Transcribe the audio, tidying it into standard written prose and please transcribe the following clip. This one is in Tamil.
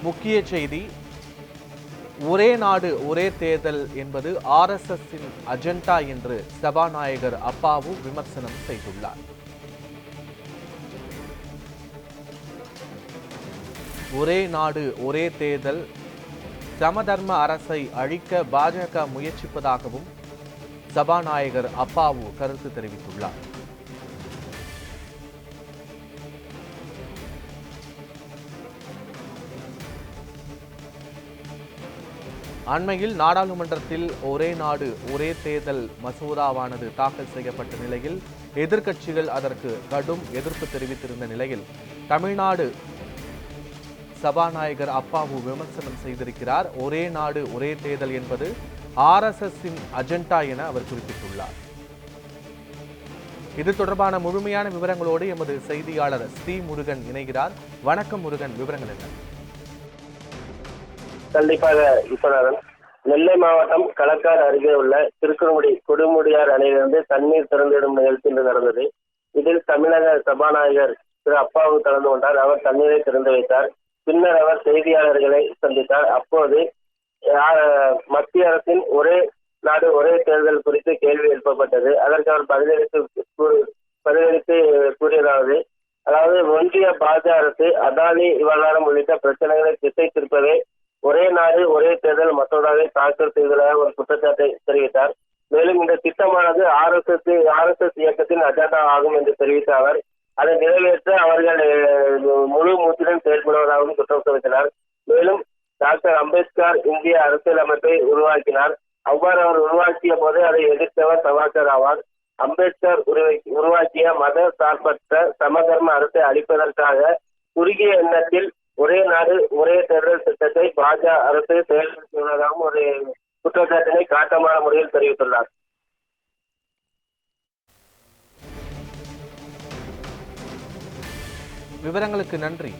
முக்கிய செய்தி, ஒரே நாடு ஒரே தேர்தல் என்பது RSSின் அஜெண்டா என்று சபாநாயகர் அப்பாவு விமர்சனம் செய்துள்ளார். ஒரே நாடு ஒரே தேர்தல், சமதர்ம அரசை அழிக்க பாஜக முயற்சிப்பதாகவும் சபாநாயகர் அப்பாவு கருத்து தெரிவித்துள்ளார். அண்மையில் நாடாளுமன்றத்தில் ஒரே நாடு ஒரே தேர்தல் மசோதாவானது தாக்கல் செய்யப்பட்ட நிலையில் எதிர்க்கட்சிகள் அதற்கு கடும் எதிர்ப்பு தெரிவித்திருந்த நிலையில் தமிழ்நாடு சபாநாயகர் அப்பாவு விமர்சனம் செய்திருக்கிறார். ஒரே நாடு ஒரே தேர்தல் என்பது RSSின் அஜெண்டா என அவர் குறிப்பிட்டுள்ளார். இது தொடர்பான முழுமையான விவரங்களோடு எமது செய்தியாளர் ஸ்ரீ முருகன் இணைகிறார். வணக்கம் முருகன், விவரங்கள் என்ன? கண்டிப்பாக விஸ்வநாதன், நெல்லை மாவட்டம் களக்காடு அருகே உள்ள திருக்குறுங்குடி கொடுமுடியார் அணையிலிருந்து தண்ணீர் திறந்துவிடும் நிகழ்ச்சி இன்று நடந்தது. இதில் தமிழக சபாநாயகர் திரு அப்பாவு கலந்து கொண்டார். அவர் தண்ணீரை திறந்து வைத்தார். பின்னர் அவர் செய்தியாளர்களை சந்தித்தார். அப்போது மத்திய அரசின் ஒரே நாடு ஒரே தேர்தல் குறித்து கேள்வி எழுப்பப்பட்டது. அதற்கு அவர் பதிலளித்து கூறியதாவது, அதாவது ஒன்றிய பாஜக அரசு அதானி விவகாரம் உள்ளிட்ட பிரச்சனைகளை திசை திருப்பவே ஒரே நாடு ஒரே தேர்தல் மசோதாவை தாக்கல் செய்ததாக ஒரு குற்றச்சாட்டை தெரிவித்தார். மேலும் இந்த திட்டமானது RSS இயக்கத்தின் அஜெண்டா ஆகும் என்று தெரிவித்த அவர் அதை நிறைவேற்ற அவர்கள் முழு மூச்சுடன் செயல்படுவதாகவும் குற்றம் சுமத்தினார். மேலும் டாக்டர் அம்பேத்கர் இந்திய அரசியல் அமைப்பை உருவாக்கினார். அவ்வாறு அவர் உருவாக்கிய போது அதை எதிர்த்தவர் சவாக்கர் ஆவார். அம்பேத்கர் உருவாக்கிய மத சார்பற்ற சமதர்ம அரசை அளிப்பதற்காக குறுகிய எண்ணத்தில் ஒரே நாடு ஒரே தேர்தல் திட்டத்தை பாஜக அரசு செயல்படுத்துவதாகவும் ஒரு குற்றச்சாட்டினை காட்டமான முறையில் தெரிவித்துள்ளார். விவரங்களுக்கு நன்றி.